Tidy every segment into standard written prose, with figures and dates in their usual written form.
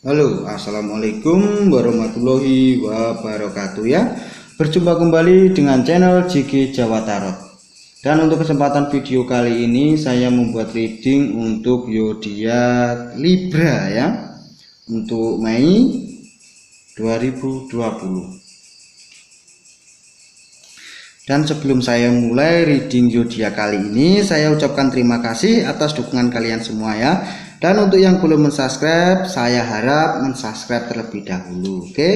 Halo, assalamualaikum warahmatullahi wabarakatuh ya. Berjumpa kembali dengan channel JG Jawa Tarot. Dan untuk kesempatan video kali ini saya membuat reading untuk zodiak Libra ya, untuk Mei 2020. Dan sebelum saya mulai reading zodiak kali ini, saya ucapkan terima kasih atas dukungan kalian semua ya. Dan untuk yang belum mensubscribe, saya harap mensubscribe terlebih dahulu, oke?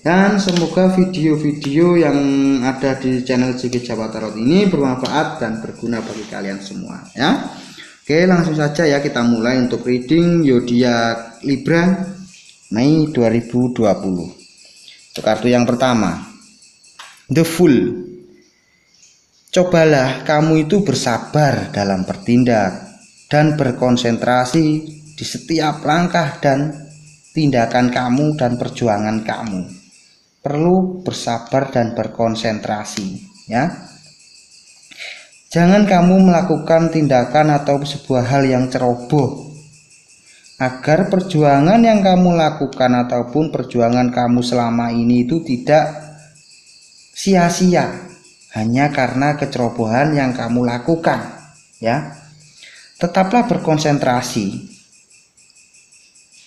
Dan semoga video-video yang ada di channel JG Jawa Tarot ini bermanfaat dan berguna bagi kalian semua ya. Oke, langsung saja ya kita mulai untuk reading zodiak Libra Mei 2020. Untuk kartu yang pertama, The Fool. Cobalah kamu itu bersabar dalam bertindak dan berkonsentrasi di setiap langkah dan tindakan kamu dan perjuangan kamu. Perlu bersabar dan berkonsentrasi ya. Jangan kamu melakukan tindakan atau sebuah hal yang ceroboh, agar perjuangan yang kamu lakukan ataupun perjuangan kamu selama ini itu tidak sia-sia hanya karena kecerobohan yang kamu lakukan ya. Tetaplah berkonsentrasi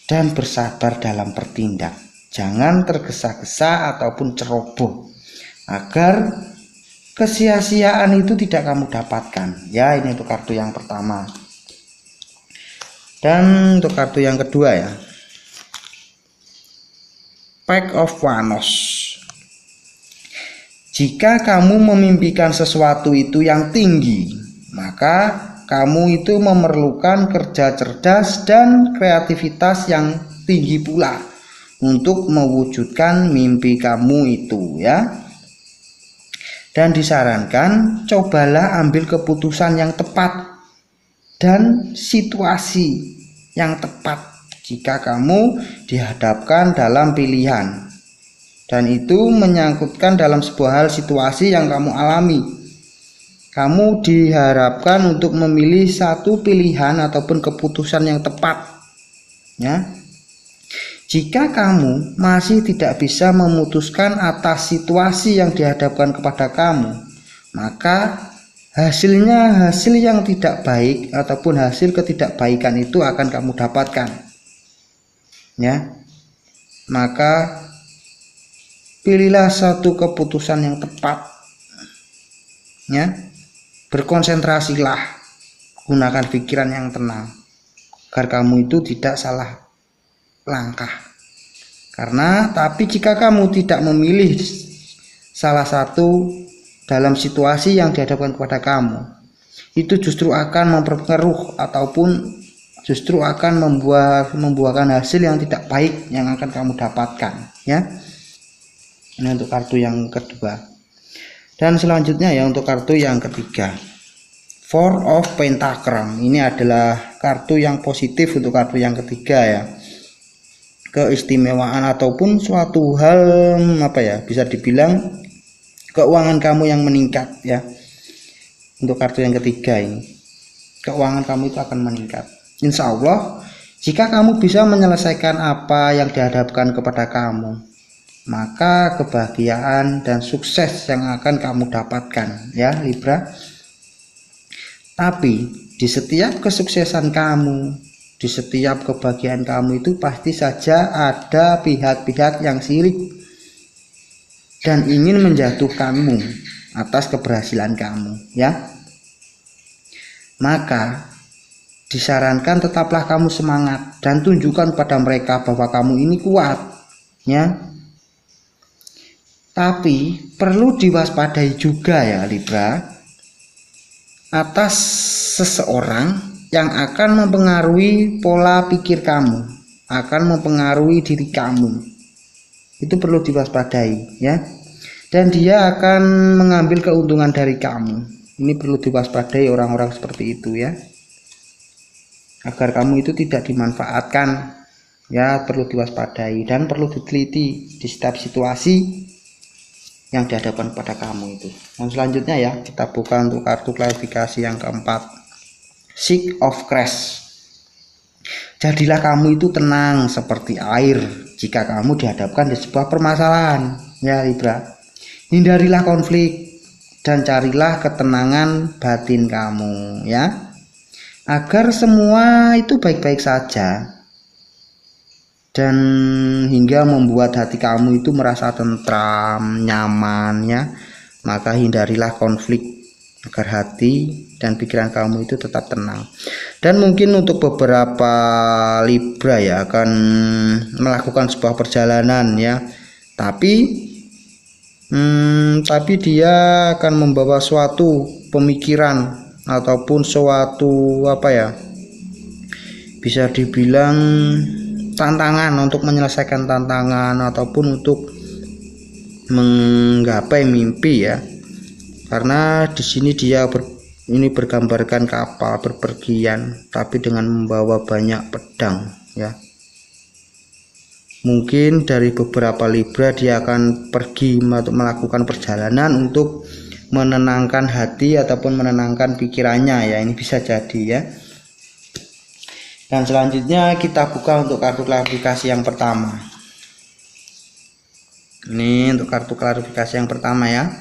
dan bersabar dalam bertindak. Jangan tergesa-gesa ataupun ceroboh, agar kesia-siaan itu tidak kamu dapatkan ya. Ini untuk kartu yang pertama. Dan untuk kartu yang kedua ya, Pack of Wands. Jika kamu memimpikan sesuatu itu yang tinggi, maka kamu itu memerlukan kerja cerdas dan kreativitas yang tinggi pula untuk mewujudkan mimpi kamu itu ya. Dan disarankan cobalah ambil keputusan yang tepat dan situasi yang tepat jika kamu dihadapkan dalam pilihan. Dan itu menyangkutkan dalam sebuah hal situasi yang kamu alami. Kamu diharapkan untuk memilih satu pilihan ataupun keputusan yang tepat ya. Jika kamu masih tidak bisa memutuskan atas situasi yang dihadapkan kepada kamu, maka hasilnya hasil yang tidak baik ataupun hasil ketidakbaikan itu akan kamu dapatkan ya. Maka pilihlah satu keputusan yang tepat ya. Berkonsentrasilah, gunakan pikiran yang tenang agar kamu itu tidak salah langkah. Tapi jika kamu tidak memilih salah satu dalam situasi yang dihadapkan kepada kamu, itu justru akan mempengaruhi ataupun justru akan membuahkan hasil yang tidak baik yang akan kamu dapatkan ya. Ini untuk kartu yang kedua. Dan selanjutnya ya untuk kartu yang ketiga, Four of Pentacle. Ini adalah kartu yang positif untuk kartu yang ketiga ya. Keistimewaan ataupun suatu hal bisa dibilang keuangan kamu yang meningkat ya. Untuk kartu yang ketiga ini, keuangan kamu itu akan meningkat. Insya Allah jika kamu bisa menyelesaikan apa yang dihadapkan kepada kamu, maka kebahagiaan dan sukses yang akan kamu dapatkan ya Libra. Tapi di setiap kesuksesan kamu, di setiap kebahagiaan kamu itu pasti saja ada pihak-pihak yang sirik dan ingin menjatuhkanmu atas keberhasilan kamu ya. Maka disarankan tetaplah kamu semangat dan tunjukkan pada mereka bahwa kamu ini kuat ya. Tapi perlu diwaspadai juga ya Libra, atas seseorang yang akan mempengaruhi pola pikir kamu, akan mempengaruhi diri kamu. Itu perlu diwaspadai ya. Dan dia akan mengambil keuntungan dari kamu. Ini perlu diwaspadai orang-orang seperti itu ya, agar kamu itu tidak dimanfaatkan ya. Perlu diwaspadai dan perlu diteliti di setiap situasi yang dihadapkan pada kamu itu. Dan selanjutnya ya kita buka untuk kartu klarifikasi yang keempat, Six of Cups. Jadilah kamu itu tenang seperti air jika kamu dihadapkan di sebuah permasalahan, ya Libra. Hindarilah konflik dan carilah ketenangan batin kamu, ya, agar semua itu baik-baik saja dan hingga membuat hati kamu itu merasa tentram, nyaman, ya. Maka hindarilah konflik agar hati dan pikiran kamu itu tetap tenang. Dan mungkin untuk beberapa Libra ya akan melakukan sebuah perjalanan, ya, tapi dia akan membawa suatu pemikiran ataupun suatu bisa dibilang tantangan untuk menyelesaikan tantangan ataupun untuk menggapai mimpi, ya. Karena di sini dia bergambarkan kapal berpergian tapi dengan membawa banyak pedang, ya. Mungkin dari beberapa Libra dia akan pergi untuk melakukan perjalanan untuk menenangkan hati ataupun menenangkan pikirannya, ya. Ini bisa jadi, ya. Dan selanjutnya kita buka untuk kartu klarifikasi yang pertama. Ini untuk kartu klarifikasi yang pertama, ya.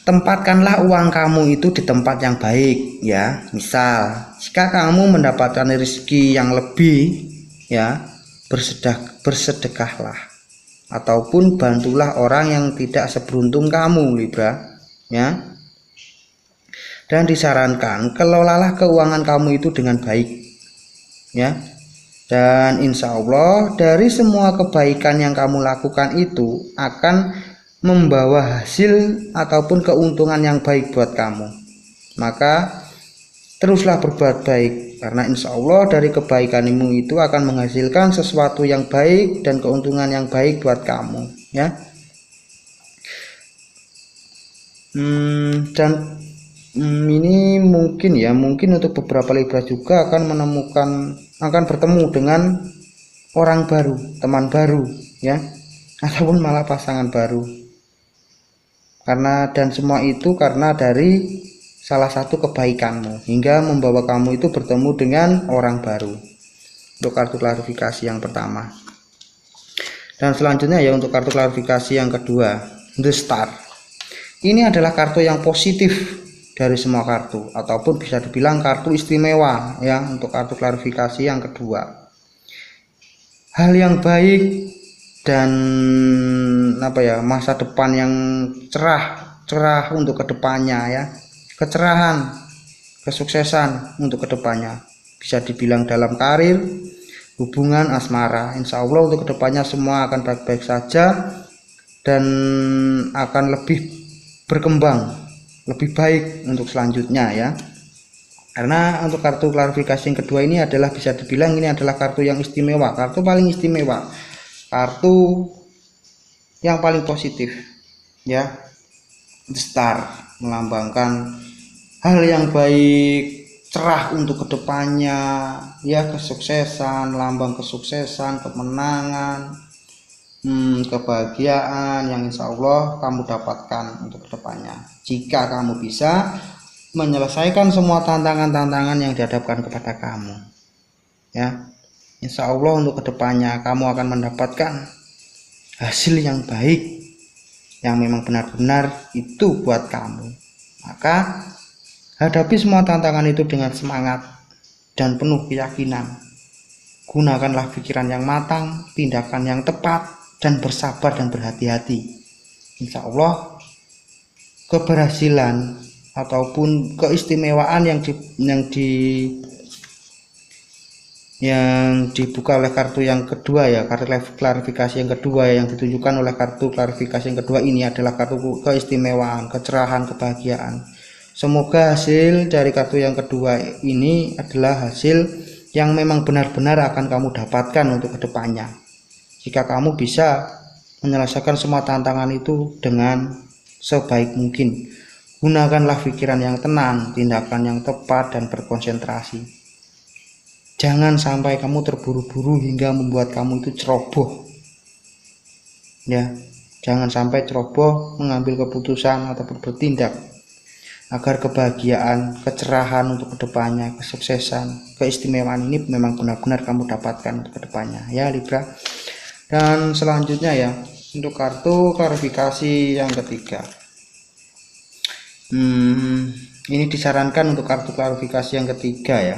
Tempatkanlah uang kamu itu di tempat yang baik, ya. Misal, jika kamu mendapatkan rezeki yang lebih, ya, bersedekahlah ataupun bantulah orang yang tidak seberuntung kamu, Libra, ya. Dan disarankan kelolalah keuangan kamu itu dengan baik, ya. Dan insya Allah dari semua kebaikan yang kamu lakukan itu akan membawa hasil ataupun keuntungan yang baik buat kamu. Maka teruslah berbuat baik, karena insya Allah dari kebaikanmu itu akan menghasilkan sesuatu yang baik dan keuntungan yang baik buat kamu, ya. Dan ini mungkin untuk beberapa Libra juga akan bertemu dengan orang baru, teman baru, ya, ataupun malah pasangan baru. Dan semua itu karena dari salah satu kebaikanmu hingga membawa kamu itu bertemu dengan orang baru. Untuk kartu klarifikasi yang pertama. Dan selanjutnya ya untuk kartu klarifikasi yang kedua, The Star. Ini adalah kartu yang positif dari semua kartu ataupun bisa dibilang kartu istimewa, ya, untuk kartu klarifikasi yang kedua. Hal yang baik dan masa depan yang cerah untuk kedepannya, ya. Kecerahan, kesuksesan untuk kedepannya, bisa dibilang dalam karir, hubungan asmara. Insya Allah untuk kedepannya semua akan baik-baik saja dan akan lebih berkembang, lebih baik untuk selanjutnya, ya. Karena untuk kartu klarifikasi yang kedua ini adalah bisa dibilang ini adalah kartu yang istimewa, kartu paling istimewa, kartu yang paling positif, ya. The Star melambangkan hal yang baik, cerah untuk kedepannya, ya, kesuksesan, lambang kesuksesan, kemenangan, kebahagiaan yang insya Allah kamu dapatkan untuk kedepannya jika kamu bisa menyelesaikan semua tantangan-tantangan yang dihadapkan kepada kamu, ya. Insya Allah untuk kedepannya kamu akan mendapatkan hasil yang baik yang memang benar-benar itu buat kamu. Maka hadapi semua tantangan itu dengan semangat dan penuh keyakinan. Gunakanlah pikiran yang matang, tindakan yang tepat, dan bersabar dan berhati-hati. Insya Allah keberhasilan ataupun keistimewaan yang dibuka oleh kartu yang kedua, ya, kartu klarifikasi yang kedua yang ditunjukkan oleh kartu klarifikasi yang kedua ini adalah kartu keistimewaan, kecerahan, kebahagiaan. Semoga hasil dari kartu yang kedua ini adalah hasil yang memang benar-benar akan kamu dapatkan untuk kedepannya. Jika kamu bisa menyelesaikan semua tantangan itu dengan sebaik mungkin, gunakanlah pikiran yang tenang, tindakan yang tepat, dan berkonsentrasi. Jangan sampai kamu terburu-buru hingga membuat kamu itu ceroboh, ya. Jangan sampai ceroboh mengambil keputusan ataupun bertindak agar kebahagiaan, kecerahan untuk kedepannya, kesuksesan, keistimewaan ini memang benar-benar kamu dapatkan untuk kedepannya ya Libra. Dan selanjutnya ya, untuk kartu klarifikasi yang ketiga, ini disarankan untuk kartu klarifikasi yang ketiga ya,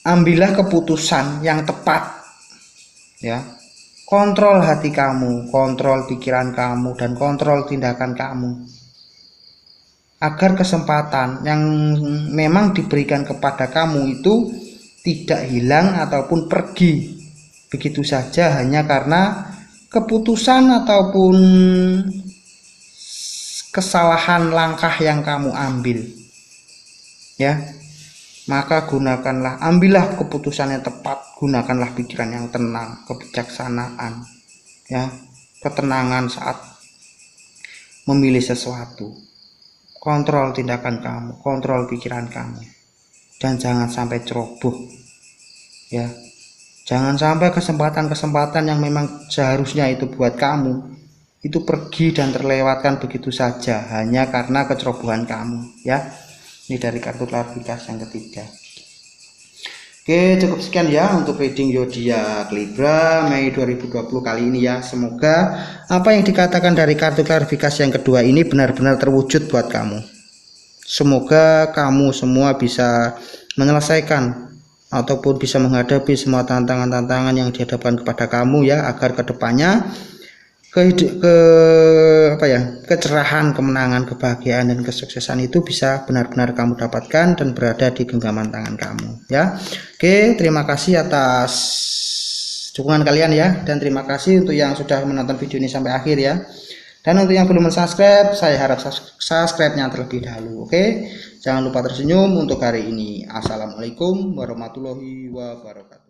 ambillah keputusan yang tepat ya. Kontrol hati kamu, kontrol pikiran kamu, dan kontrol tindakan kamu, agar kesempatan yang memang diberikan kepada kamu itu tidak hilang ataupun pergi begitu saja hanya karena keputusan ataupun kesalahan langkah yang kamu ambil ya. Maka ambillah keputusan yang tepat, gunakanlah pikiran yang tenang, kebijaksanaan ya, ketenangan saat memilih sesuatu. Kontrol tindakan kamu, kontrol pikiran kamu, dan jangan sampai ceroboh ya. Jangan sampai kesempatan-kesempatan yang memang seharusnya itu buat kamu itu pergi dan terlewatkan begitu saja hanya karena kecerobohan kamu ya. Ini dari kartu klarifikasi yang ketiga. Oke, cukup sekian ya untuk reading zodiak Libra Mei 2020 kali ini ya. Semoga apa yang dikatakan dari kartu klarifikasi yang kedua ini benar-benar terwujud buat kamu. Semoga kamu semua bisa menyelesaikan ataupun bisa menghadapi semua tantangan-tantangan yang dihadapkan kepada kamu ya, agar kedepannya kecerahan, kemenangan, kebahagiaan, dan kesuksesan itu bisa benar-benar kamu dapatkan dan berada di genggaman tangan kamu ya. Oke, terima kasih atas dukungan kalian ya, dan terima kasih untuk yang sudah menonton video ini sampai akhir ya. Dan untuk yang belum subscribe, saya harap subscribe-nya terlebih dahulu. Oke, jangan lupa tersenyum untuk hari ini. Assalamualaikum warahmatullahi wabarakatuh.